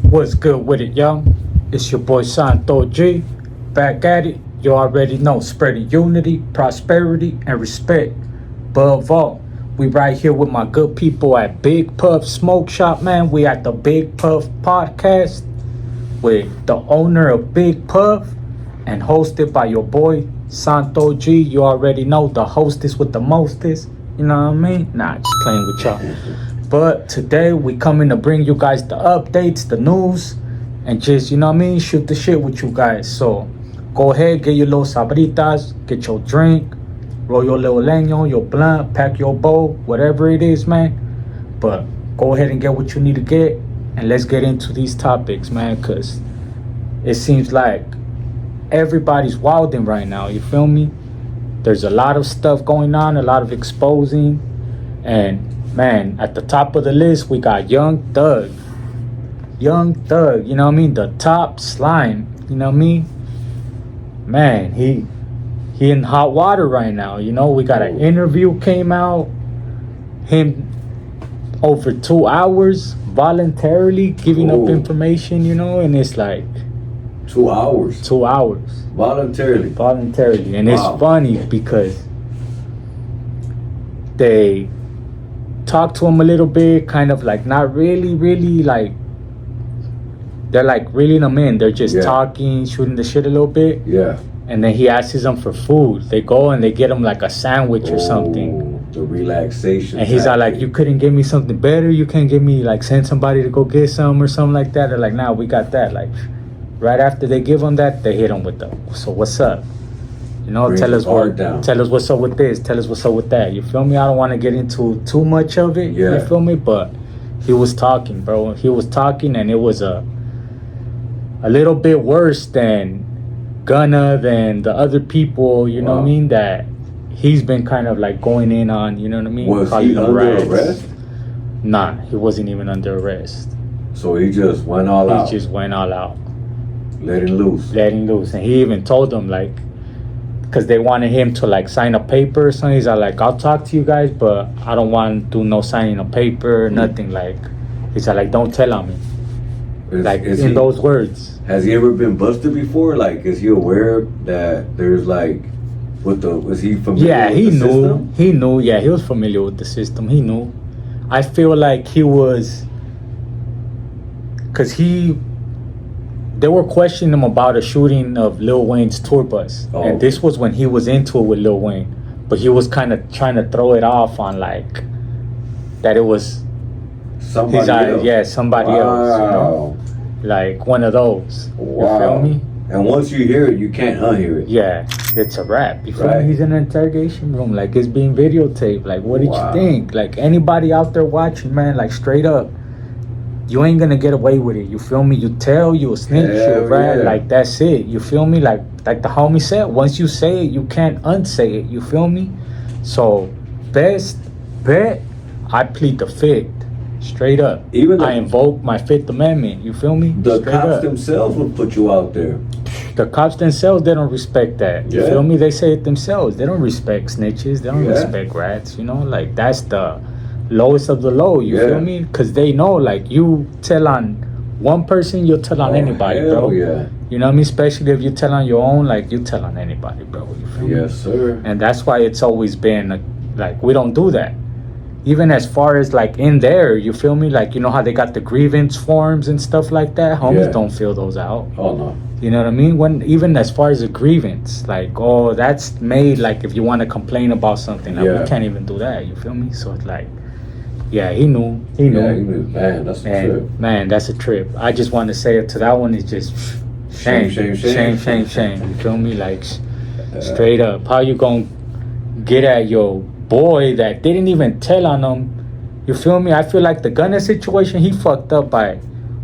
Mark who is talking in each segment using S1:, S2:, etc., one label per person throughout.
S1: What's good with it, y'all? It's your boy Santo G. Back at it. You already know. Spreading unity, prosperity, and respect. Above all, we right here with my good people at Big Puff Smoke Shop, man. We at the Big Puff Podcast with the owner of Big Puff and hosted by your boy Santo G. You already know, the hostess with the mostest. You know what I mean? Nah, just playing with y'all. But today we coming to bring you guys the updates, the news, and just, you know what I mean, shoot the shit with you guys. So go ahead, get your little sabritas, get your drink, roll your little leño, your blunt, pack your bowl, whatever it is, man. But go ahead and get what you need to get, and let's get into these topics, man, because it seems like everybody's wilding right now, you feel me? There's a lot of stuff going on, a lot of exposing, and man, at the top of the list, we got Young Thug. Young Thug, you know what I mean? The top slime, you know what I mean? Man, he in hot water right now, you know? We got an interview came out, him over 2 hours voluntarily giving up information, you know? And it's like
S2: 2 hours.
S1: 2 hours.
S2: Voluntarily.
S1: And wow. It's funny because they talk to him a little bit, kind of like not really like they're like reeling him in. They're just talking, shooting the shit a little bit.
S2: Yeah.
S1: And then he asks them for food. They go and they get him like a sandwich or something.
S2: The relaxation.
S1: And he's all like, you couldn't give me something better? You can't give me, like, send somebody to go get some or something like that? They're like, nah, we got that. Like, right after they give him that, they hit him with the, so what's up? You know, tell us what's up with this. Tell us what's up with that. You feel me? I don't want to get into too much of it. Yeah. You feel me? But he was talking, bro. He was talking, and it was a little bit worse than Gunna, than the other people, you know what I mean, that he's been kind of like going in on, you know what I mean?
S2: Was he under arrest?
S1: Nah, he wasn't even under arrest.
S2: So he just went all out?
S1: He just went all out.
S2: Letting loose.
S1: And he even told them, like, because they wanted him to like sign a paper or something. He's like, I'll talk to you guys, but I don't want to do no signing a paper, nothing. Like, he's like, don't tell on me. In those words.
S2: Has he ever been busted before? Like, is he aware that there's like, was he familiar with the system?
S1: He knew. Yeah, he was familiar with the system. He knew. I feel like he was, because they were questioning him about a shooting of Lil Wayne's tour bus. Oh. And this was when he was into it with Lil Wayne. But he was kind of trying to throw it off on like, that it was
S2: somebody else.
S1: Yeah, somebody else, you know? Like one of those.
S2: Wow.
S1: You feel me?
S2: And once you hear it, you can't unhear it.
S1: Yeah, it's a wrap. You feel me? He's in an interrogation room. Like, it's being videotaped. Like, what did you think? Like, anybody out there watching, man, like, straight up, you ain't gonna get away with it. You feel me? You tell, you a snitch, you rat. Yeah. Like, that's it. You feel me? Like the homie said, once you say it, you can't unsay it. You feel me? So, best bet, I plead the fifth. Straight up. I invoke my Fifth Amendment. You feel me?
S2: The cops themselves will put you out there.
S1: The cops themselves, they don't respect that. You feel me? They say it themselves. They don't respect snitches. They don't respect rats. You know, like, that's the lowest of the low. You feel me? Because they know, like, you tell on one person, you'll tell on anybody, bro.
S2: Yeah.
S1: You know what I mean? Especially if you tell on your own, like, you tell on anybody, bro. You feel me?
S2: Yes, sir.
S1: And that's why it's always been, like, we don't do that. Even as far as like in there, you feel me? Like, you know how they got the grievance forms and stuff like that? Homies don't fill those out.
S2: Oh, no.
S1: You know what I mean? Even as far as a grievance, like, oh, that's made like if you want to complain about something, like we can't even do that. You feel me? So it's like, yeah, he knew.
S2: Yeah, he knew. Man, that's a trip.
S1: Man, that's a trip. I just want to say it to that one is just shame. You feel me? Like, straight up. How you gonna get at your boy that didn't even tell on him? You feel me? I feel like the Gunna situation, he fucked up by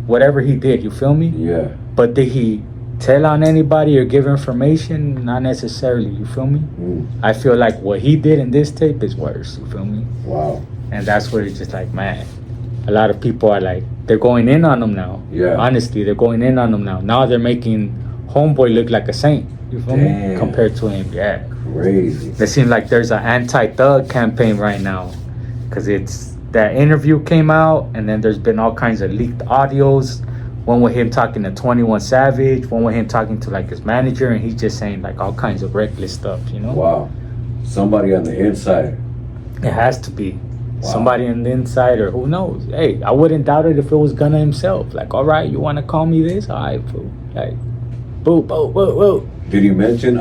S1: whatever he did. You feel me?
S2: Yeah.
S1: But did he tell on anybody or give information? Not necessarily. You feel me? I feel like what he did in this tape is worse. You feel me?
S2: Wow.
S1: And that's where it's just like, man, a lot of people are like, they're going in on him now.
S2: Yeah.
S1: Honestly, they're going in on him now. Now they're making Homeboy look like a saint. You feel me? Compared to him, yeah.
S2: Crazy.
S1: It seems like there's an anti-thug campaign right now, because it's that interview came out, and then there's been all kinds of leaked audios one with him talking to 21 Savage, one with him talking to like his manager, and he's just saying like all kinds of reckless stuff, you know.
S2: Wow, somebody on the inside.
S1: It has to be.
S2: Wow.
S1: Somebody on the inside, or who knows. Hey, I wouldn't doubt it if it was Gunna himself. Like, all right, you want to call me this? All right, fool. Like, boo, boo, boo, boo.
S2: Did he mention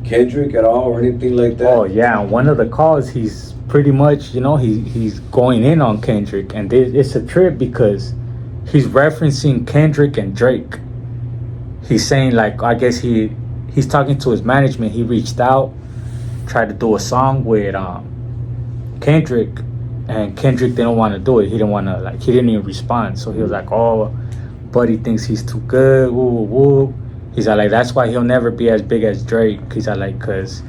S2: Kendrick at all or anything like that?
S1: Oh, yeah. On one of the calls, he's pretty much, you know, he's going in on Kendrick. And it's a trip because he's referencing Kendrick and Drake. He's saying, like, I guess he's talking to his management. He reached out, tried to do a song with Kendrick. And Kendrick didn't want to do it. He didn't want to, like, he didn't even respond. So he was like, oh, Buddy thinks he's too good. Woo, woo, woo. He's like, that's why he'll never be as big as Drake. He's like, because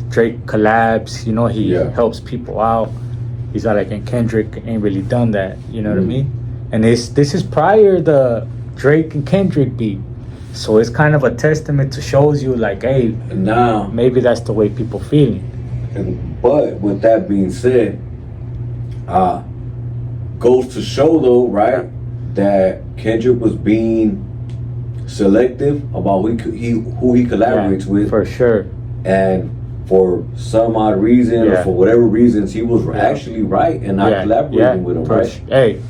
S1: Drake collabs, you know, he helps people out. He's like, and Kendrick ain't really done that. You know what I mean? And this is prior the Drake and Kendrick beat. So it's kind of a testament to shows you, like, hey,
S2: now
S1: maybe that's the way people feeling.
S2: But with that being said, goes to show though, right, that Kendrick was being selective about who he collaborates with,
S1: for sure.
S2: And for some odd reason, or for whatever reasons, he was actually right and not collaborating with him, right?
S1: Hey,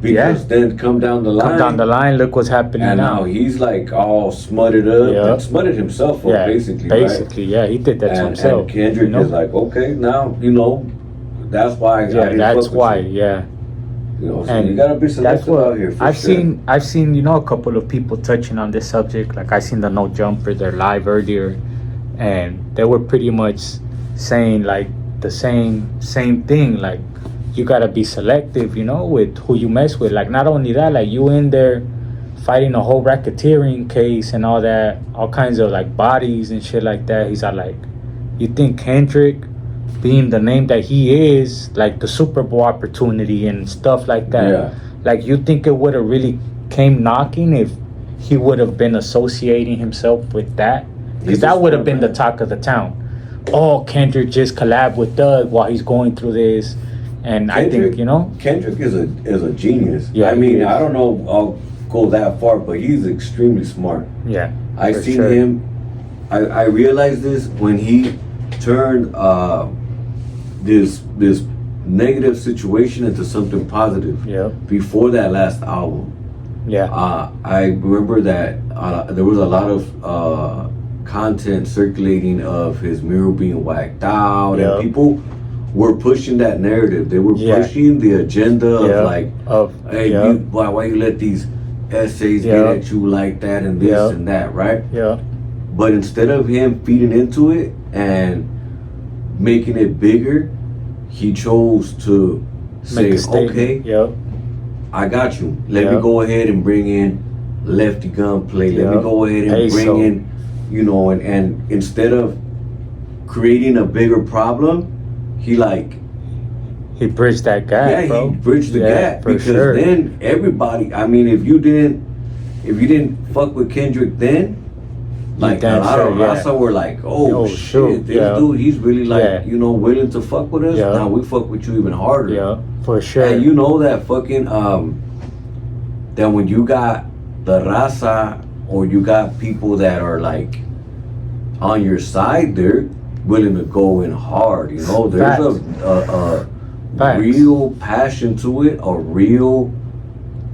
S2: because then come down the line,
S1: look what's happening
S2: and now he's like all smutted up, and smutted himself up, basically, right?
S1: He did that to himself.
S2: And Kendrick is like, okay, now you know. That's why.
S1: That's why.
S2: You know, so
S1: and
S2: you gotta be selective out here.
S1: I've seen, you know, a couple of people touching on this subject. Like I seen the No Jumper, their live earlier, and they were pretty much saying like the same thing. Like you gotta be selective, you know, with who you mess with. Like not only that, like you in there fighting a whole racketeering case and all that, all kinds of like bodies and shit like that. He's like, you think Kendrick, being the name that he is, like the Super Bowl opportunity and stuff like that, like you think it would have really came knocking if he would have been associating himself with that? Because that would have been the talk of the town. Oh, Kendrick just collabed with Doug while he's going through this. And Kendrick, I think, you know,
S2: Kendrick is a genius. I mean, I don't know I'll go that far, but he's extremely smart. I seen him. I realized this when he turned this negative situation into something positive. Before that last album, I remember that there was a lot of content circulating of his mirror being whacked out, and people were pushing that narrative. They were pushing the agenda of like, hey, why you let these essays get at you like that and this and that, right? But instead of him feeding into it and making it bigger, he chose to say, okay, I got you. Let me go ahead and bring in Lefty Gunplay. Let me go ahead and bring in, you know, and instead of creating a bigger problem, he
S1: bridged that gap, bro.
S2: He bridged the gap because then everybody, I mean, if you didn't fuck with Kendrick then, like a lot of Rasa were like, oh shit, this dude, he's really like, you know, willing to fuck with us. Now we fuck with you even harder.
S1: For sure.
S2: And you know that fucking that when you got the Rasa or you got people that are like on your side, they're willing to go in hard. You know, there's a real passion to it, a real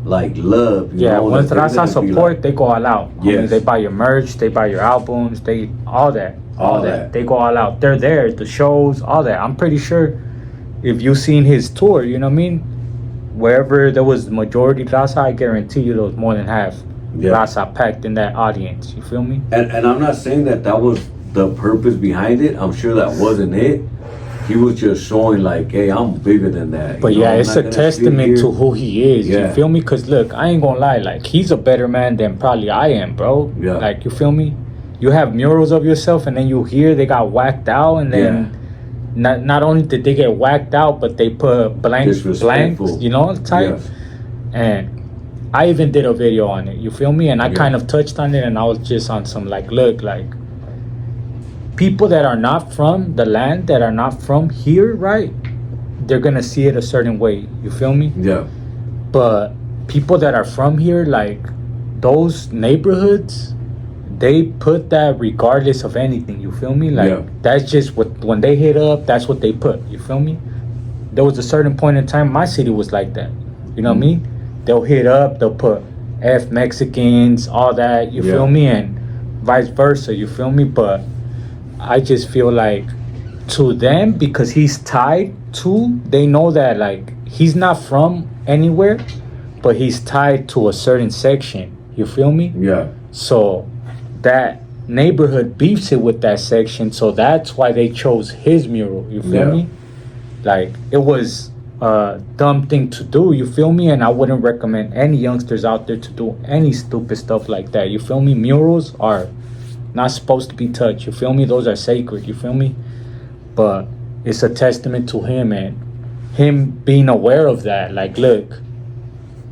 S2: like love. You know,
S1: once Raza support, they go all out. I mean, they buy your merch, they buy your albums, they all that. They go all out. They're there, the shows, all that. I'm pretty sure if you seen his tour, you know what I mean? Wherever there was majority Raza, I guarantee you there was more than half Raza packed in that audience. You feel me?
S2: And I'm not saying that was the purpose behind it. I'm sure that wasn't it. He was just showing like, hey, I'm bigger than that.
S1: But it's a testament to who he is. You feel me? Because look, I ain't gonna lie, like he's a better man than probably I am, bro. Like, you feel me? You have murals of yourself and then you hear they got whacked out, and then not only did they get whacked out, but they put blanks, you know, type. And I even did a video on it, you feel me? And I kind of touched on it, and I was just on some like, look, like people that are not from the land, that are not from here, right? They're gonna see it a certain way. You feel me?
S2: Yeah.
S1: But people that are from here, like those neighborhoods, they put that regardless of anything. You feel me? Like that's just what when they hit up, that's what they put. You feel me? There was a certain point in time my city was like that. You know what I mean? They'll hit up, they'll put F Mexicans, all that. You feel me? And vice versa. You feel me? But I just feel like to them, because he's tied to, they know that like he's not from anywhere, but he's tied to a certain section. You feel me?
S2: Yeah.
S1: So that neighborhood beefs it with that section, so that's why they chose his mural. You feel me? Like, it was a dumb thing to do. You feel me? And I wouldn't recommend any youngsters out there to do any stupid stuff like that. You feel me? Murals are not supposed to be touched. You feel me? Those are sacred. You feel me? But it's a testament to him and him being aware of that. Like, look,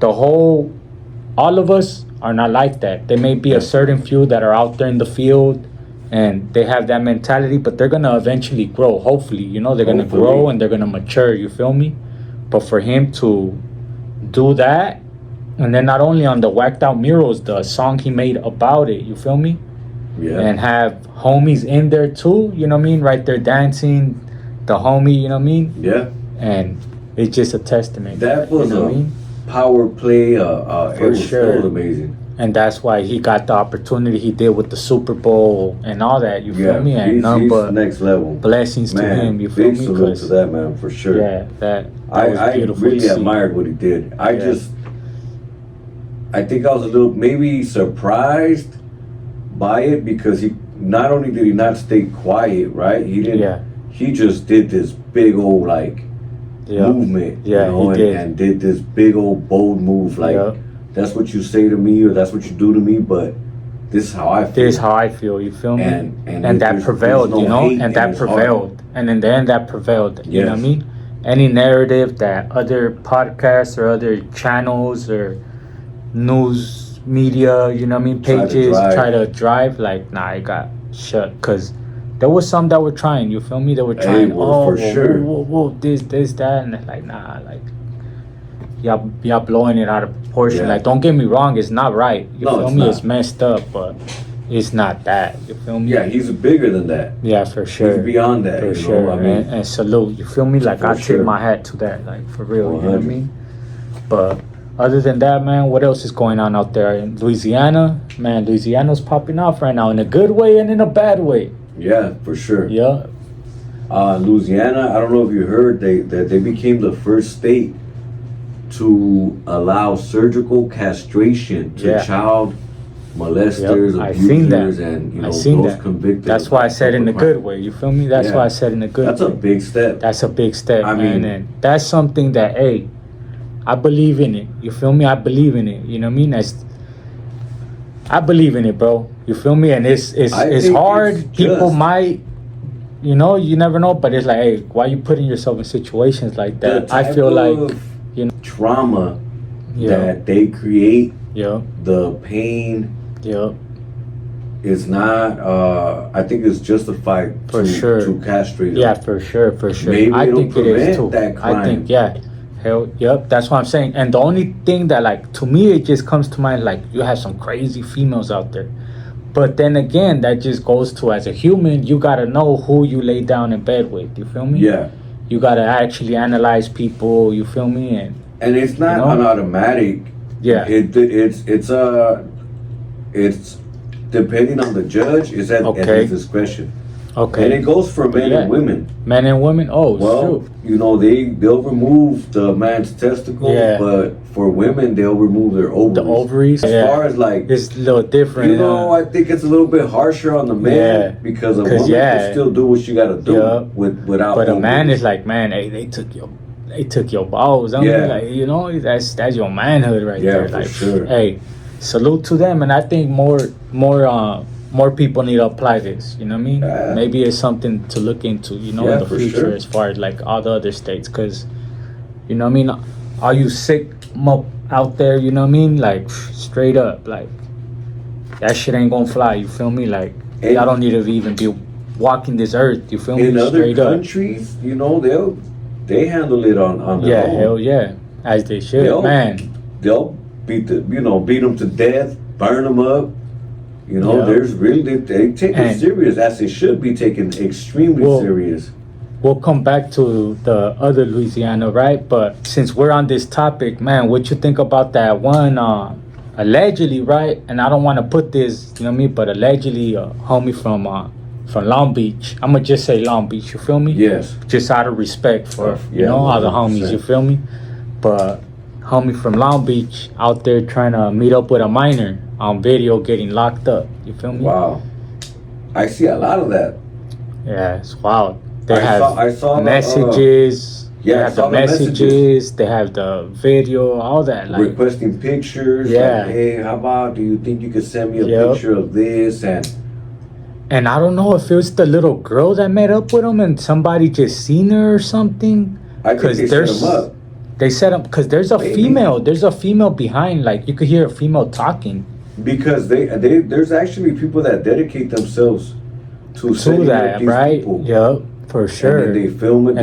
S1: all of us are not like that. There may be a certain few that are out there in the field and they have that mentality, but they're gonna eventually grow. Hopefully, you know, they're gonna grow and they're gonna mature. You feel me? But for him to do that, and then not only on the whacked out murals, the song he made about it. You feel me?
S2: Yeah.
S1: And have homies in there too. You know what I mean? Right there dancing, the homie. You know what I mean?
S2: Yeah.
S1: And it's just a testament.
S2: That was power play. It was amazing.
S1: And that's why he got the opportunity he did with the Super Bowl and all that. You feel me? And none but
S2: next level
S1: blessings to him. You feel me?
S2: Big salute to that man for sure.
S1: Yeah, that
S2: I
S1: was beautiful.
S2: really admired what he did. I think I was a little maybe surprised by it because he not only did he not stay quiet, right? He didn't.
S1: Yeah.
S2: He just did this big old movement,
S1: yeah,
S2: you know, and did this big old bold move like. That's what you say to me, or that's what you do to me. But this is how I feel.
S1: This is how I feel. You feel me?
S2: And
S1: that prevailed, you know, and that prevailed, and in the end, that prevailed. You know what I mean? Any narrative that other podcasts or other channels or news media, you know what I mean, pages try to drive, like, nah, it got shut because there was some that were trying. You feel me? They were trying. Whoa, this, that, and like, nah, like. Y'all blowing it out of proportion. Like, don't get me wrong, it's not right. You feel me? It's messed up, but it's not that. You feel me?
S2: Yeah, he's bigger than that.
S1: Yeah, for sure.
S2: He's beyond that.
S1: For sure. I mean, and salute. You feel me? Like, I tip my hat to that. Like, for real. 100. You know what I mean? But other than that, man, what else is going on out there in Louisiana? Man, Louisiana's popping off right now in a good way and in a bad way.
S2: Yeah, for sure.
S1: Yeah.
S2: Louisiana, I don't know if you heard that they became the first state to allow surgical castration to child molesters, abusers, and those convicted.
S1: That's why I said in a good way. You feel me? That's why I said in a good way.
S2: That's a big step.
S1: That's a big step, man. And that's something that, hey, I believe in it. You feel me? I believe in it. You know what I mean? I believe in it, bro. You feel me? And it's hard. People might, you know, you never know. But it's like, hey, why you putting yourself in situations like that? I feel like, you know,
S2: trauma that they create, the pain is not I think it's justified to castrate them.
S1: Yeah, for sure.
S2: Maybe
S1: I think it is too.
S2: That crime.
S1: I think that's what I'm saying. And the only thing that, like, to me, it just comes to mind, like, you have some crazy females out there, but then again, that just goes to, as a human, you gotta know who you lay down in bed with. You feel me?
S2: Yeah.
S1: You gotta actually analyze people. You feel me?
S2: And it's not an automatic.
S1: Yeah.
S2: It's depending on the judge. It's at his discretion.
S1: Okay.
S2: And it goes for men and women.
S1: Men and women. Oh,
S2: well,
S1: shoot.
S2: You know, they'll remove the man's testicles, but for women they'll remove their ovaries.
S1: The ovaries.
S2: As far as like,
S1: it's a little different.
S2: You know, I think it's a little bit harsher on the man because a woman can still do what she got to do without.
S1: But a man is like, man, hey, they took your balls. I mean, like, you know, that's your manhood right there.
S2: For
S1: like,
S2: sure.
S1: Hey, salute to them, and I think more people need to apply this. You know what I mean? Maybe it's something to look into. You know, in the future, as far as like all the other states, because you know what I mean. All you sick out there, you know what I mean? Like, straight up, like, that shit ain't gonna fly. You feel me? Like, y'all don't need to even be walking this earth. You feel me?
S2: In other countries, you know, they handle it on their own.
S1: Hell yeah, as they should, man.
S2: They'll beat them to death burn them up. You know, there's really they take it serious, as it should be taken extremely serious.
S1: We'll come back to the other Louisiana, right? But since we're on this topic, man, what you think about that one, allegedly, right? And I don't want to put this, you know what I mean? But allegedly, a homie from Long Beach. I'm going to just say Long Beach, you feel me?
S2: Yes.
S1: Just out of respect for, you know, all the homies, you feel me? But homie from Long Beach out there trying to meet up with a minor on video getting locked up, you feel me?
S2: Wow. I see a lot of that.
S1: Yeah, it's wild. They
S2: I saw
S1: messages.
S2: They have the messages.
S1: They have the video, all that. Like,
S2: requesting pictures.
S1: Yeah.
S2: Like, hey, how about, do you think you could send me a picture of this?
S1: And I don't know if it was the little girl that met up with him and somebody just seen her or something.
S2: I think they set him up.
S1: They set him because there's a female. There's a female behind. Like, you could hear a female talking.
S2: Because there's actually people that dedicate themselves to
S1: that, right?
S2: People.
S1: Yep. For sure.
S2: And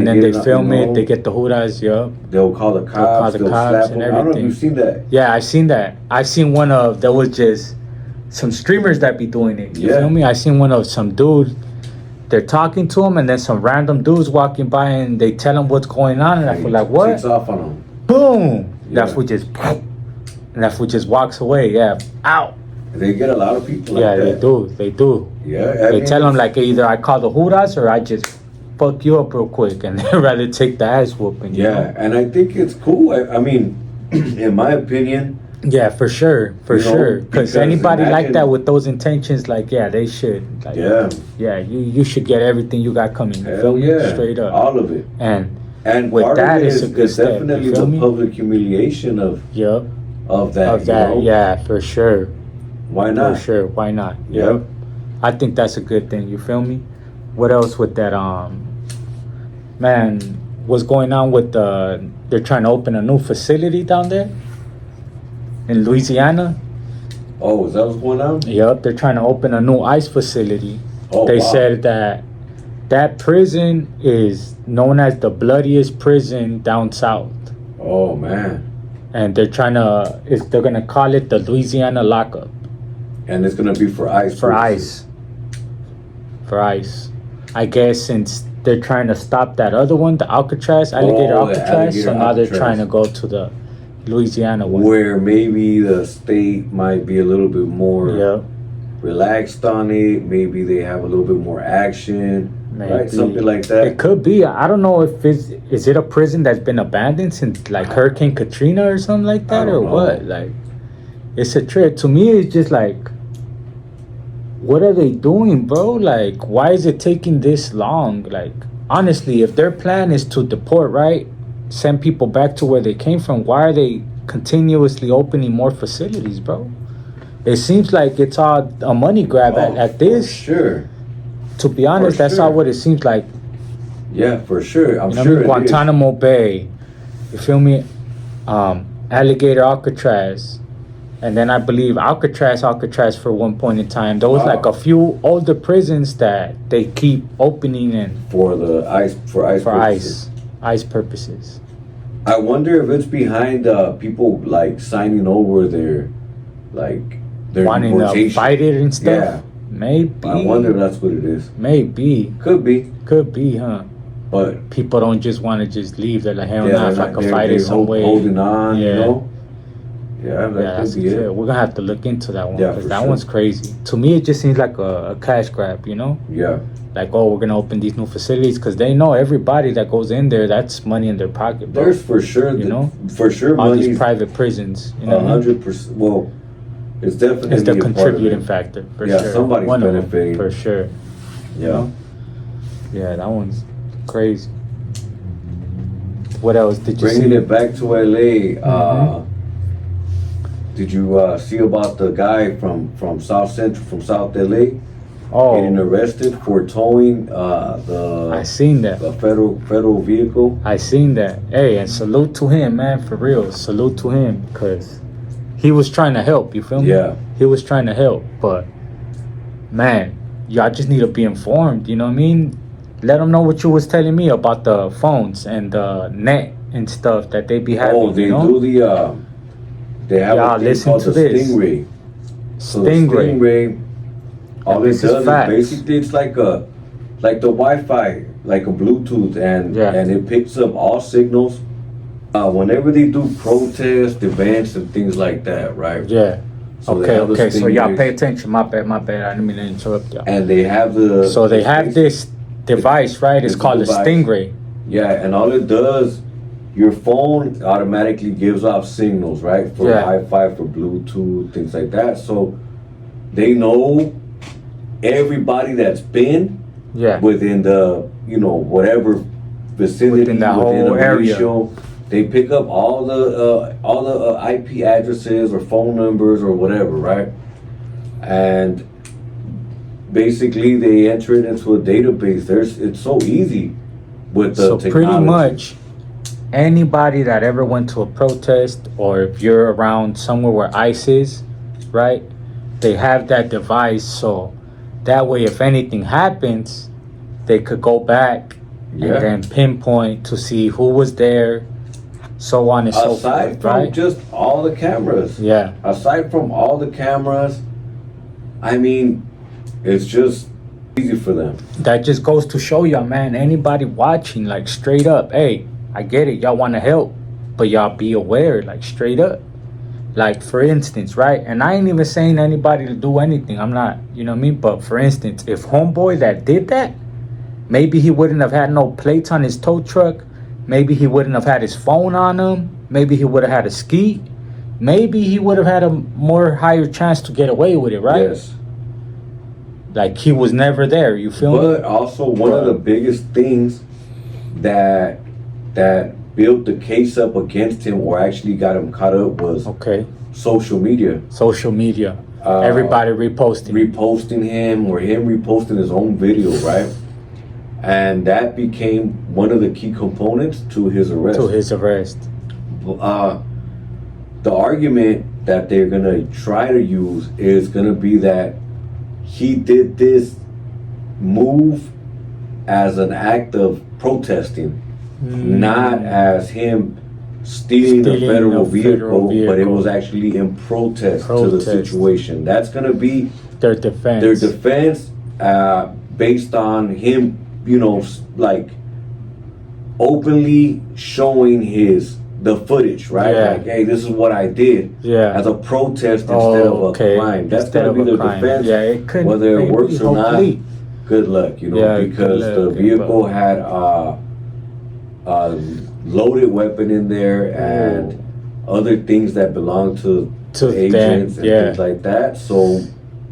S2: then they film it.
S1: They get the hoodas, yup.
S2: They'll call the cops. They'll slap them. I don't know if you've seen that.
S1: Yeah, I seen that. I seen one of, there was just some streamers that be doing it. You feel me? I seen one of some dude, they're talking to him, and then some random dudes walking by, and they tell him what's going on, and I feel like, what?
S2: Takes off on them.
S1: Boom! Yeah. That fool just, and that fool just walks away. Yeah, out.
S2: They get a lot of people like that.
S1: Yeah, they do.
S2: Yeah.
S1: They tell them, like, either I call the hoodas or I just fuck you up real quick, and they'd rather take the ass whooping. You know?
S2: And I think it's cool. I mean, in my opinion.
S1: Yeah, for sure, because anybody like that with those intentions, like, they should. Like, you should get everything you got coming. You feel me? Straight up,
S2: all of it.
S1: And with that, it's a good step.
S2: Definitely the public humiliation of that.
S1: Yeah, for sure.
S2: Why not?
S1: For sure, why not? Yep. I think that's a good thing. You feel me? What else with that? Man, what's going on with they're trying to open a new facility down there in Louisiana.
S2: Oh, is that what's going on?
S1: Yep, they're trying to open a new ICE facility. They said that prison is known as the bloodiest prison down south.
S2: Oh, man.
S1: And they're gonna call it the Louisiana lockup.
S2: And it's gonna be for ICE.
S1: For ICE. I guess since they're trying to stop that other one, the Alcatraz, Alcatraz, so now they're trying to go to the Louisiana one.
S2: Where maybe the state might be a little bit more relaxed on it. Maybe they have a little bit more action. Maybe. Right? Something like that.
S1: It could be. I don't know if is it a prison that's been abandoned since like Hurricane Katrina or something like that, or what? Like, it's a trip. To me, it's just like, what are they doing, bro? Like, why is it taking this long? Like, honestly, if their plan is to deport, right, send people back to where they came from, why are they continuously opening more facilities, bro? It seems like it's all a money grab at this.
S2: For sure.
S1: To be honest, that's all what it seems like.
S2: Yeah, for sure. I'm sure.
S1: I mean, Guantanamo Bay, you feel me? Alligator, Alcatraz. And then I believe Alcatraz for one point in time. There was like a few older prisons that they keep opening
S2: for
S1: ICE purposes.
S2: I wonder if it's behind people like signing over their
S1: wanting to fight it and stuff.
S2: Yeah,
S1: maybe.
S2: I wonder if that's what it is.
S1: Maybe.
S2: Could be,
S1: huh?
S2: But
S1: people don't just want to just leave. They're like, hell no, if I can fight it some way.
S2: Holding on, you know. Yeah,
S1: that's it. We're gonna have to look into that one because that one's crazy. To me, it just seems like a cash grab, you know?
S2: Yeah.
S1: Like, we're gonna open these new facilities because they know everybody that goes in there, that's money in their pocket, bro.
S2: There's for sure,
S1: you know,
S2: for sure,
S1: all these private prisons. You know,
S2: 100%. Well, it's definitely
S1: the contributing factor. For sure.
S2: Yeah, somebody's benefiting
S1: for sure.
S2: Yeah.
S1: You know? Yeah, that one's crazy. What else did you see?
S2: Bringing it back to LA. Did you see about the guy from South LA? Getting arrested for towing
S1: I seen that.
S2: The federal vehicle.
S1: I seen that. Hey, and salute to him, man, for real. Salute to him, because he was trying to help, you feel me?
S2: Yeah.
S1: He was trying to help, but man, y'all just need to be informed, you know what I mean? Let them know what you was telling me about the phones and the net and stuff that they be having.
S2: Oh, they do the they have a thing called the Stingray. So the Stingray, all it does is basically it's like the Wi-Fi, like a Bluetooth, and it picks up all signals. Whenever they do protests, events, and things like that, right?
S1: Yeah. So okay. So y'all pay attention. My bad. I didn't mean to interrupt y'all.
S2: And they have the.
S1: So they have this device, right? It's called the Stingray.
S2: Yeah, and all it does, your phone automatically gives off signals, right? For Wi-Fi, for Bluetooth, things like that. So they know everybody that's been within the, whatever vicinity, within the whole area. They pick up all the IP addresses or phone numbers or whatever, right? And basically they enter it into a database. It's so easy with the technology.
S1: Pretty much anybody that ever went to a protest, or if you're around somewhere where ICE is, right? They have that device, so that way if anything happens, they could go back and then pinpoint to see who was there, so on and so forth, right?
S2: Aside from just all the cameras.
S1: Yeah.
S2: Aside from all the cameras, I mean, it's just easy for them.
S1: That just goes to show y'all, man, anybody watching, like straight up, hey, I get it, y'all want to help, but y'all be aware, like straight up. Like for instance, right? And I ain't even saying anybody to do anything. I'm not, you know what I mean? But for instance, if homeboy that did that, maybe he wouldn't have had no plates on his tow truck. Maybe he wouldn't have had his phone on him. Maybe he would have had a ski. Maybe he would have had a more higher chance to get away with it, right?
S2: Yes.
S1: Like he was never there, you feel me?
S2: But also one of the biggest things that built the case up against him, or actually got him caught up, was social media.
S1: Social media. Everybody reposting
S2: him, or him reposting his own video, right? And that became one of the key components to his arrest. The argument that they're gonna try to use is gonna be that he did this move as an act of protesting, not as him stealing a federal vehicle, but it was actually in protest to the situation. That's gonna be
S1: their defense.
S2: Based on him, like openly showing the footage, right? Like, hey, this is what I did as a protest instead of a crime. That's gonna be the defense.
S1: It could,
S2: whether it works or not, good luck, because the vehicle had a loaded weapon in there and other things that belong to agents and things like that. So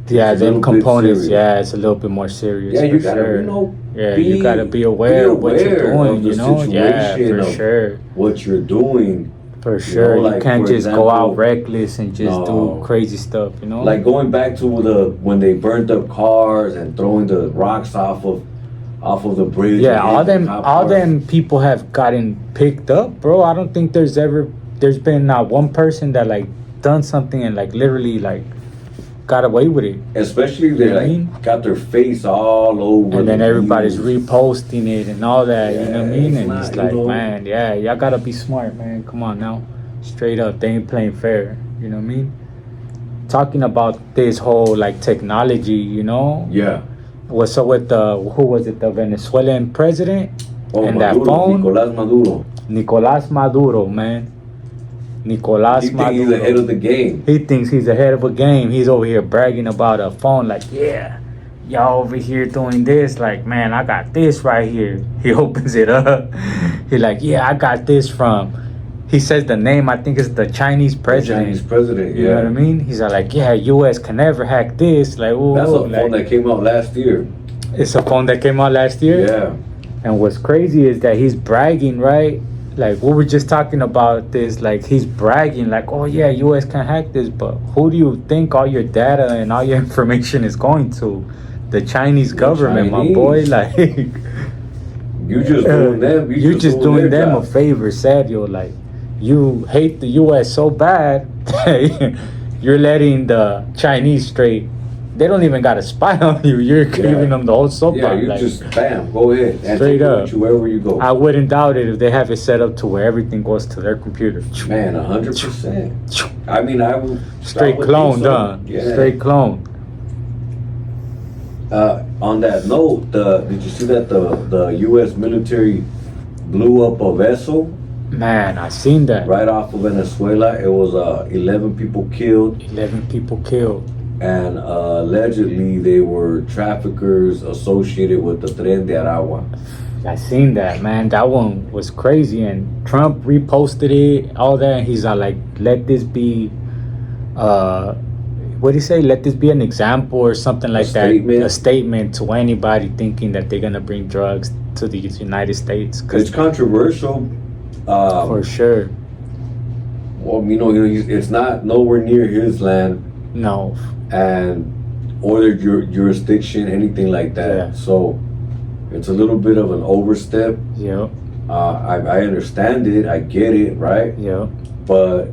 S1: them components, it's a little bit more serious.
S2: Yeah, you gotta,
S1: you gotta be aware of what you're doing, for sure.
S2: What you're doing.
S1: For sure. You can't just go out reckless and just do crazy stuff,
S2: Like going back to when they burned up cars and throwing the rocks off of the bridge.
S1: Yeah, all them people have gotten picked up, bro. I don't think there's been not one person that like done something and like literally like got away with it.
S2: Especially they got their face all over.
S1: And then everybody's reposting it and all that, you know what I mean? And it's like, man, y'all gotta be smart, man. Come on now. Straight up, they ain't playing fair, you know what I mean? Talking about this whole like technology,
S2: Yeah.
S1: What's up with the Venezuelan president? And
S2: Maduro,
S1: that phone?
S2: Nicolás Maduro,
S1: man. Nicolás Maduro.
S2: He thinks he's ahead of the game.
S1: He thinks he's ahead of a game. He's over here bragging about a phone like, y'all over here doing this. Like, man, I got this right here. He opens it up. He's like, I got this from. He says the name, I think it's the Chinese president. You know what I mean? He's like, U.S. can never hack this. Like,
S2: that's a phone that came out last year.
S1: It's a phone that came out last year?
S2: Yeah.
S1: And what's crazy is that he's bragging, right? Like, we were just talking about this, like, he's bragging, like, U.S. can hack this, but who do you think all your data and all your information is going to? The Chinese government, my boy. Like,
S2: you just doing them.
S1: You just doing them a favor, Sadio. Like, you hate the U.S. so bad, you're letting the Chinese straight they don't even got a spy on you. You're giving them the whole soap.
S2: Yeah, you just bam, go ahead. And
S1: straight up,
S2: with you wherever you go.
S1: I wouldn't doubt it if they have it set up to where everything goes to their computer.
S2: Man, 100%. I mean, I would
S1: straight clone,
S2: Yeah.
S1: Straight clone.
S2: On that note, did you see that the U.S. military blew up a vessel?
S1: Man, I seen that.
S2: Right off of Venezuela. It was 11 people killed.
S1: 11 people killed.
S2: And allegedly they were traffickers associated with the Tren de Aragua.
S1: I seen that, man. That one was crazy. And Trump reposted it, all that. And he's like, let this be, what do you say? Let this be an example or something like that. A statement to anybody thinking that they're going to bring drugs to the United States.
S2: It's controversial.
S1: For sure.
S2: Well, it's not nowhere near his land.
S1: No.
S2: And or their jurisdiction, anything like that. Yeah. So it's a little bit of an overstep.
S1: Yeah.
S2: I understand it. I get it, right?
S1: Yeah.
S2: But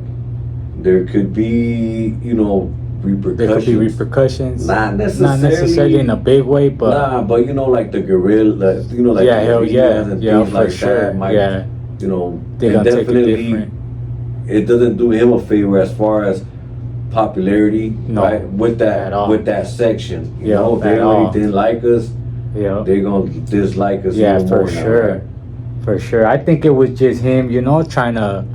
S2: there could be, repercussions.
S1: There could be repercussions.
S2: Not necessarily
S1: in a big way, but
S2: but like the guerrilla, like
S1: hell yeah,
S2: and
S1: yeah,
S2: things
S1: for
S2: like
S1: sure.
S2: that might,
S1: yeah.
S2: They
S1: gonna
S2: definitely
S1: take it different.
S2: It doesn't do him a favor as far as popularity, right? With that section, you know, they already didn't like us. Yeah, they're gonna dislike us.
S1: Yeah,
S2: even
S1: for
S2: more
S1: sure,
S2: now, right?
S1: For sure. I think it was just him, trying to.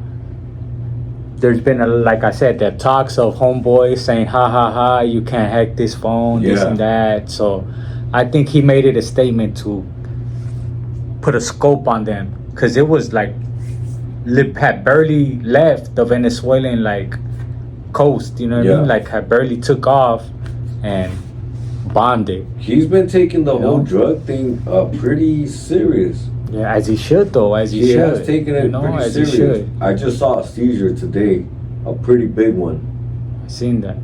S1: There's been like I said, that talks of homeboys saying, "Ha ha ha, you can't hack this phone, this and that." So, I think he made it a statement to put a scope on them, because it was like had barely left the Venezuelan coast, you know what I mean? Had barely took off and bombed it.
S2: He's been taking the whole drug thing pretty serious.
S1: Yeah, as he should though, as he should.
S2: He has taken it pretty serious. He should. I just saw a seizure today, a pretty big one.
S1: I seen that.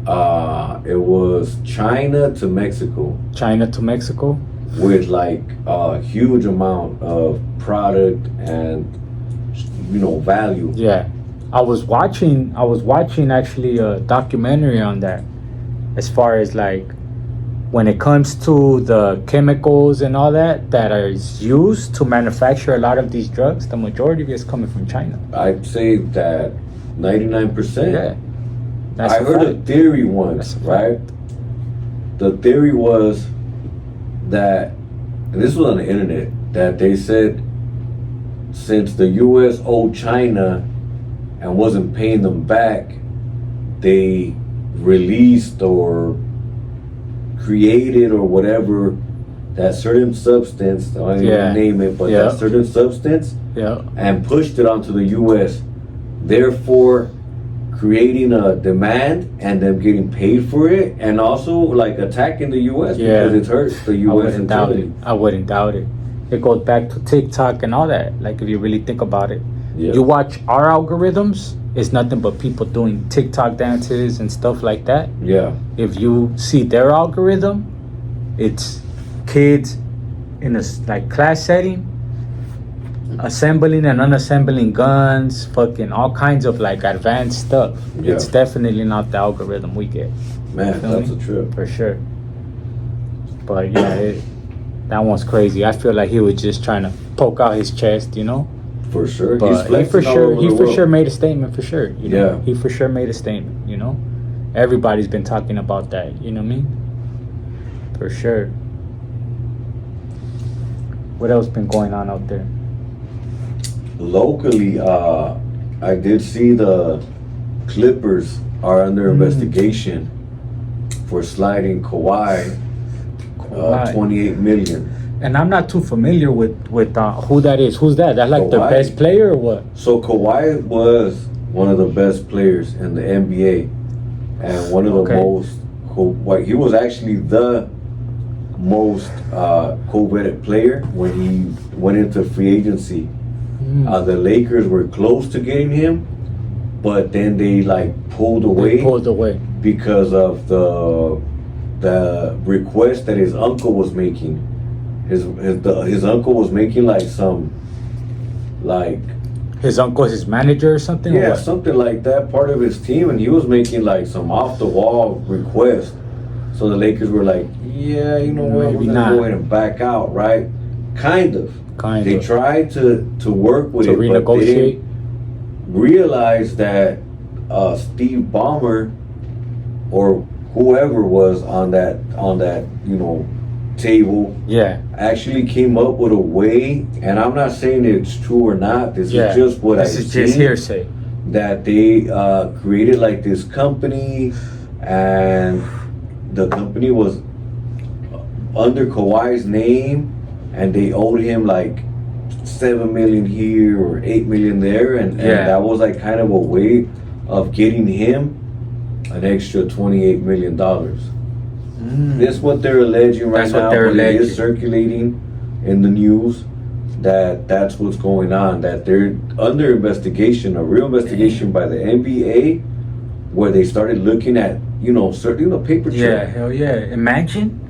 S2: It was China to Mexico.
S1: China to Mexico?
S2: With a huge amount of product and value.
S1: Yeah. I was watching actually a documentary on that, as far as when it comes to the chemicals and all that are used to manufacture a lot of these drugs, the majority of it is coming from China.
S2: I'd say that 99%.
S1: Yeah.
S2: I heard a theory once, right? The theory was that, and this was on the internet, that they said since the U.S. owed China and wasn't paying them back, they released or created or whatever that certain substance, I don't even name it, but that certain substance, and pushed it onto the U.S., therefore creating a demand and them getting paid for it, and also attacking the U.S. because it hurts the U.S.
S1: I wouldn't doubt it. It goes back to TikTok and all that. If you really think about it, you watch our algorithms, it's nothing but people doing TikTok dances and stuff like that.
S2: Yeah.
S1: If you see their algorithm, it's kids in a class setting, assembling and unassembling guns, fucking all kinds of advanced stuff. Yeah. It's definitely not the algorithm we get.
S2: Man, that's a trip.
S1: For sure. But yeah, that one's crazy. I feel like he was just trying to poke out his chest,
S2: For sure.
S1: But he for sure made a statement, for sure.
S2: Yeah.
S1: He for sure made a statement, Everybody's been talking about that, you know what I mean? For sure. What else been going on out there?
S2: Locally, I did see the Clippers are under investigation for sliding Kawhi. 28 million.
S1: And I'm not too familiar with who that is. Who's that? That's
S2: Kawhi.
S1: The best player or what?
S2: So Kawhi was one of the best players in the NBA, and one of the most. He was actually the most coveted player when he went into free agency. The Lakers were close to getting him, but then they pulled away. Because of the request that his uncle was making. His uncle was making
S1: his uncle is his manager or something.
S2: Yeah,
S1: or
S2: something like that. Part of his team, and he was making some off the wall request So the Lakers were like, yeah, you know what, we're gonna go ahead and back out, right? Kind of. They tried to work with it,
S1: renegotiate.
S2: But they didn't realize that Steve Ballmer or whoever was on that table actually came up with a way, and I'm not saying it's true or not, this is just what I see.
S1: This is just hearsay.
S2: That they created like this company, and the company was under Kawhi's name, and they owed him like $7 million here or $8 million there, and that was like kind of a way of getting him an extra $28 million. That's what they're alleging right now. But it is circulating in the news that's what's going on. That they're under investigation, a real investigation by the NBA, where they started looking at certain paper trail.
S1: Yeah, hell yeah! Imagine.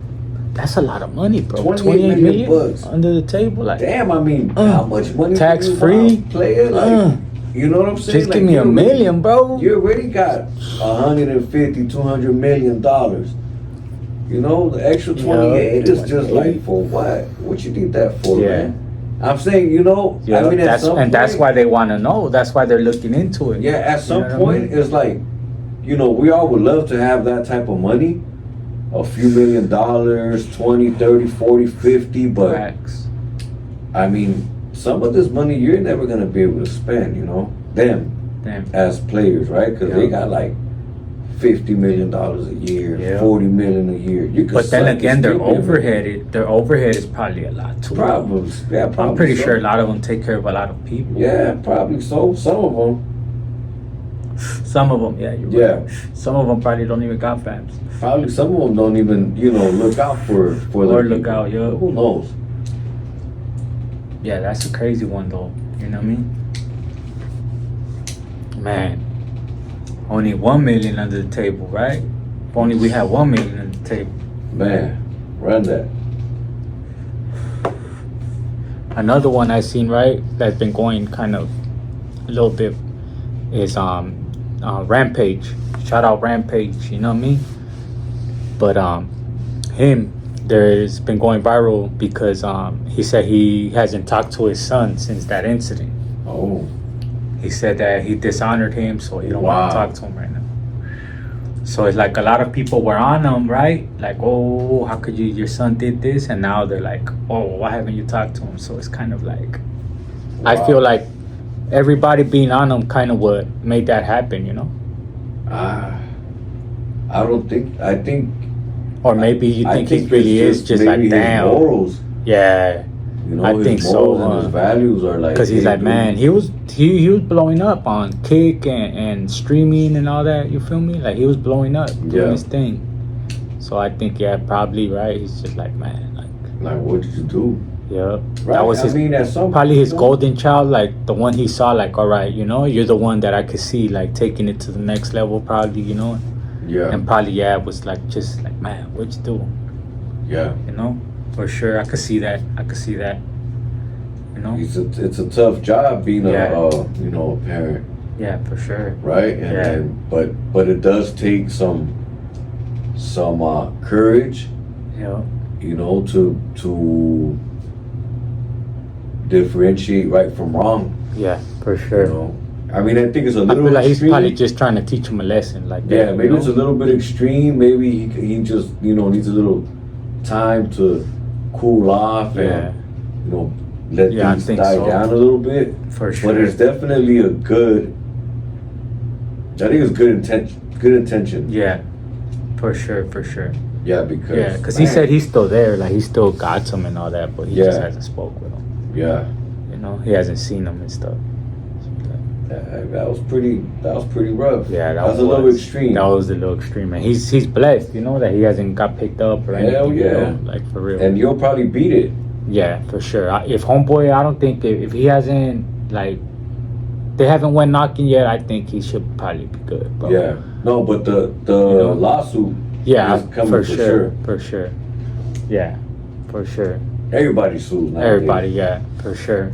S1: That's a lot of money, bro.
S2: 28 million bucks
S1: under the table. Like,
S2: damn, I mean, how much money
S1: tax free
S2: player? Like, you know what I'm saying?
S1: Just give me $1 million, bro.
S2: You already got $150-200 million. You know, the extra 28 is just like, for what? What you need that for, man? I'm saying, I mean,
S1: that's why they want to know. That's why they're looking into it.
S2: Yeah, at some point, it's like, we all would love to have that type of money. A few $1 million, 20, 30, 40, 50, but I mean, some of this money you're never gonna be able to spend, them as players, right? Because they got like $50 million a year, $40 million a year.
S1: But then again, their overhead is probably a lot too.
S2: Probably,
S1: I'm pretty sure a lot of them take care of a lot of people.
S2: Yeah, probably so. Some of them,
S1: yeah, you're right. Some of them probably don't even got fams.
S2: Probably some of them don't even, look out for
S1: or look out,
S2: Who knows?
S1: Yeah, that's a crazy one though. You know what I mean? Man, only $1 million under the table, right? If only we had $1 million under the table.
S2: Man, run that.
S1: Another one I seen, right, that's been going kind of a little bit is Rampage. Shout out Rampage, you know what I mean? But there's been going viral because he said he hasn't talked to his son since that incident.
S2: Oh.
S1: He said that he dishonored him, so he don't want to talk to him right now. So it's like a lot of people were on him, right? Like, oh, how could your son did this? And now they're like, oh, why haven't you talked to him? So it's kind of like, I feel like everybody being on him kind of what made that happen,
S2: I think.
S1: Or maybe you think he really is just like, damn.
S2: Morals.
S1: Yeah.
S2: I think so. And his values are like.
S1: Because he's like, man, he was blowing up on Kick and streaming and all that. You feel me? Like he was blowing up doing his thing. So I think probably right. He's just like, man,
S2: like what did you do?
S1: Yeah,
S2: right.
S1: That was probably his golden child, like the one he saw, like, all right, you're the one that I could see, like, taking it to the next level, probably,
S2: Yeah.
S1: And probably, it was like, just like, man, what'd you do?
S2: Yeah.
S1: For sure, I could see that.
S2: It's a tough job being a parent.
S1: Yeah, for sure.
S2: Right, but it does take some courage.
S1: Yeah.
S2: To differentiate right from wrong.
S1: Yeah, for sure.
S2: I mean, I think it's a little. I
S1: feel like extreme. He's probably just trying to teach him a lesson, like that.
S2: Yeah, maybe it's a little bit extreme. Maybe he just needs a little time to cool off and let things die down a little bit.
S1: For sure.
S2: But it's definitely I think it's good intention.
S1: Yeah, for sure.
S2: Yeah, because
S1: he said he's still there, like he still got him and all that, but he just hasn't spoke with him.
S2: Yeah.
S1: He hasn't seen him and stuff.
S2: That was pretty rough.
S1: Yeah,
S2: that was a little extreme.
S1: That was a little extreme, and he's blessed, that he hasn't got picked up or anything.
S2: Hell yeah.
S1: Like for real.
S2: And you'll probably beat it.
S1: Yeah, for sure. If homeboy, I don't think if he hasn't they haven't went knocking yet, I think he should probably be good. Bro.
S2: Yeah. No, but the lawsuit.
S1: Yeah,
S2: is coming for sure.
S1: For sure. Yeah, for sure.
S2: Everybody sues now.
S1: Everybody, yeah, for sure.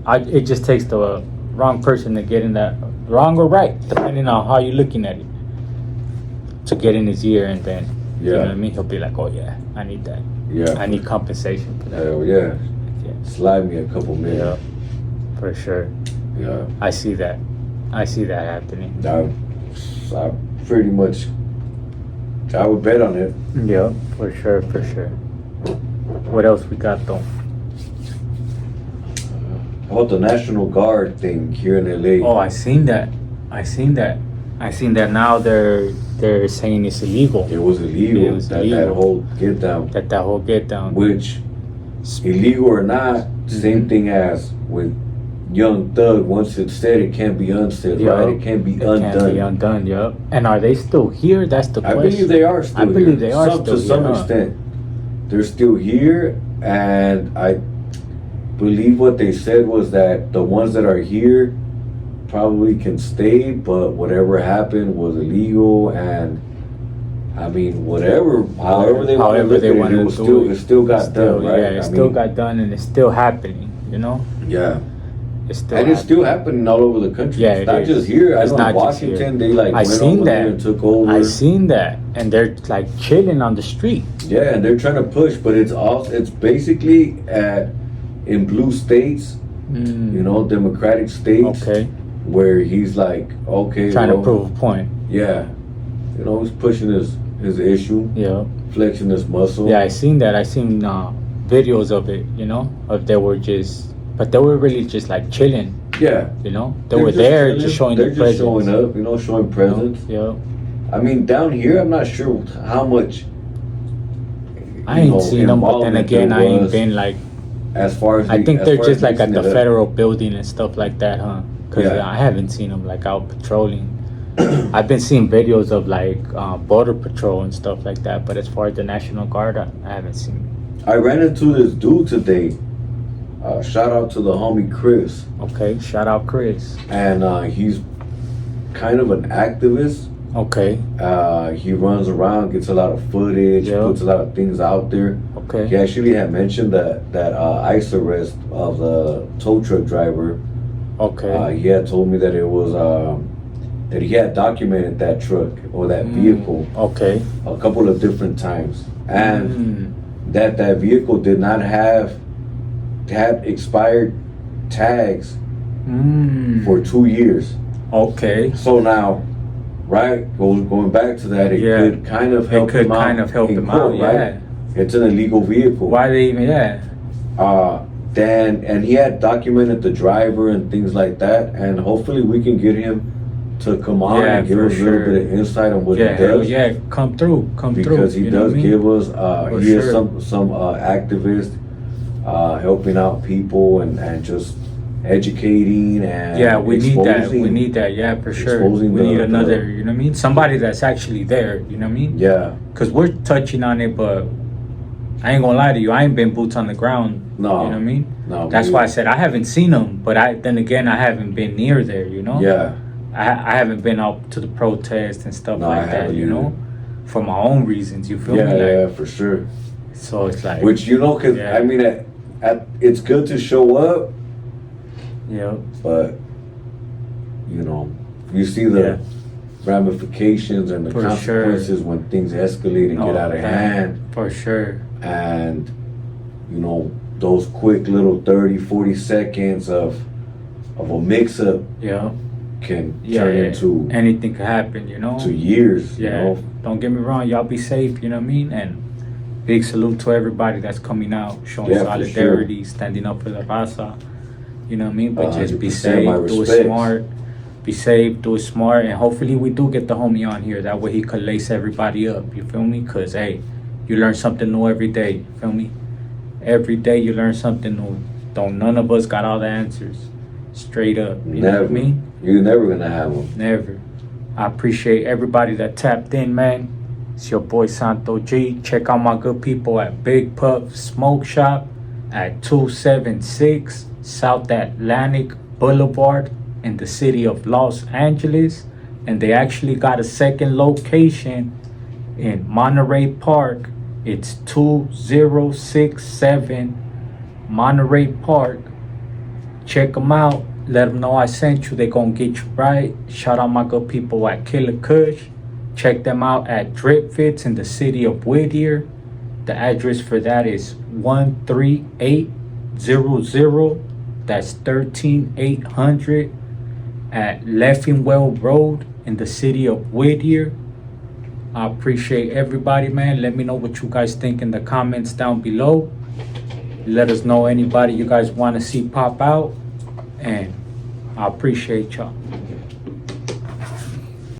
S1: It just takes the wrong person to get in that, wrong or right, depending on how you're looking at it, to get in his ear and then You know what I mean? He'll be like, oh yeah, I need that.
S2: Yeah.
S1: I need compensation for that.
S2: Hell yeah. Slide me a couple minutes.
S1: Yeah, for sure.
S2: Yeah.
S1: I see that happening.
S2: I pretty much, I would bet on it.
S1: Yeah, for sure. What else we got though?
S2: How about the National Guard thing here in LA?
S1: Oh, I seen that. Now they're saying it's illegal.
S2: It was illegal. That whole get down.
S1: That whole get down.
S2: Which, illegal or not, same thing as with Young Thug. Once it's said, it can't be unsaid, right? It can't be undone.
S1: It can't be undone, yep. And are they still here? That's the question.
S2: I believe they are still here.
S1: I believe they are still here.
S2: To some extent. They're still here, and I believe what they said was that the ones that are here probably can stay, but whatever happened was illegal, and I mean, however they want to do it, it still got done, right?
S1: Yeah, it still got done, and it's still happening, you know?
S2: Yeah.
S1: It's still
S2: it's still happening all over the country.
S1: Yeah,
S2: it's not just here. I know in Washington, they went over there and took over.
S1: I seen that, and they're like chilling on the street.
S2: Yeah, and they're trying to push, but it's basically in blue states, you know, democratic states.
S1: Okay.
S2: Where he's like, okay,
S1: trying to prove a point.
S2: Yeah, you know, he's pushing his issue.
S1: Yeah,
S2: flexing his muscle.
S1: Yeah, I seen that. I seen videos of it. You know, but they were really just like chilling.
S2: Yeah,
S1: you know, they were there chilling, just showing their presence.
S2: Showing up, you know, showing presence.
S1: Yeah.
S2: I mean, down here, I'm not sure how much.
S1: I ain't seen them, but then again, I ain't been like.
S2: As far as
S1: I think they're just like at the federal building and stuff like that, huh? Because I haven't seen them like out patrolling. I've been seeing videos of like border patrol and stuff like that, but as far as the National Guard, I haven't seen it.
S2: I ran into this dude today. Shout out to the homie Chris.
S1: Okay, shout out Chris.
S2: And he's kind of an activist.
S1: Okay.
S2: He runs around, gets a lot of footage, puts a lot of things out there.
S1: Okay.
S2: He actually had mentioned that ICE arrest of the tow truck driver.
S1: Okay.
S2: He had told me that it was that he had documented that truck or that vehicle.
S1: Okay.
S2: A couple of different times, and that vehicle did not had expired tags for 2 years.
S1: Okay.
S2: So now, right, going back to that, it could kind of help him out. Right? It's an illegal vehicle.
S1: Why they even?
S2: And he had documented the driver and things like that, and hopefully we can get him to come on and give us a little bit of insight on what he does.
S1: Come through.
S2: Because he does give us, he is some activist helping out people and just educating and
S1: we need that. We need that. Yeah, for sure. We need another. You know what I mean? Somebody that's actually there. You know what I mean?
S2: Yeah.
S1: Because we're touching on it, but I ain't gonna lie to you. I ain't been boots on the ground.
S2: No.
S1: You know what I mean?
S2: No.
S1: That's why I said I haven't seen them, but then again, I haven't been near there. You know?
S2: Yeah.
S1: I haven't been out to the protest and stuff like that. You know, for my own reasons. You feel me?
S2: Yeah, for sure.
S1: So it's like,
S2: which because I mean, it's good to show up.
S1: Yeah.
S2: But you see the ramifications and the consequences when things escalate and get out of hand.
S1: For sure.
S2: And those quick little 30-40 seconds of a mix-up can turn into
S1: anything could happen, to
S2: years.
S1: Don't get me wrong, y'all be safe, you know what I mean? And big salute to everybody that's coming out, showing solidarity, standing up for the raza, you know what I mean? But just be safe, do it smart. Be safe, do it smart, and hopefully we do get the homie on here. That way he could lace everybody up, you feel me? Because, hey, you learn something new every day, you feel me? Every day you learn something new. None of us got all the answers. Straight up, you know what I mean?
S2: You're never going to have them.
S1: Never. I appreciate everybody that tapped in, man. It's your boy Santo G. Check out my good people at Big Puff Smoke Shop at 276 South Atlantic Boulevard in the city of Los Angeles, and they actually got a second location in Monterey Park. It's 2067 Monterey Park. Check them out. Let them know I sent you. They gonna get you right. Shout out my good people at Killer Kush. Check them out at Drip Fits in the city of Whittier. The address for that is 13800. That's 13800 at Leffingwell Road in the city of Whittier. I appreciate everybody, man. Let me know what you guys think in the comments down below. Let us know anybody you guys want to see pop out. And I appreciate y'all.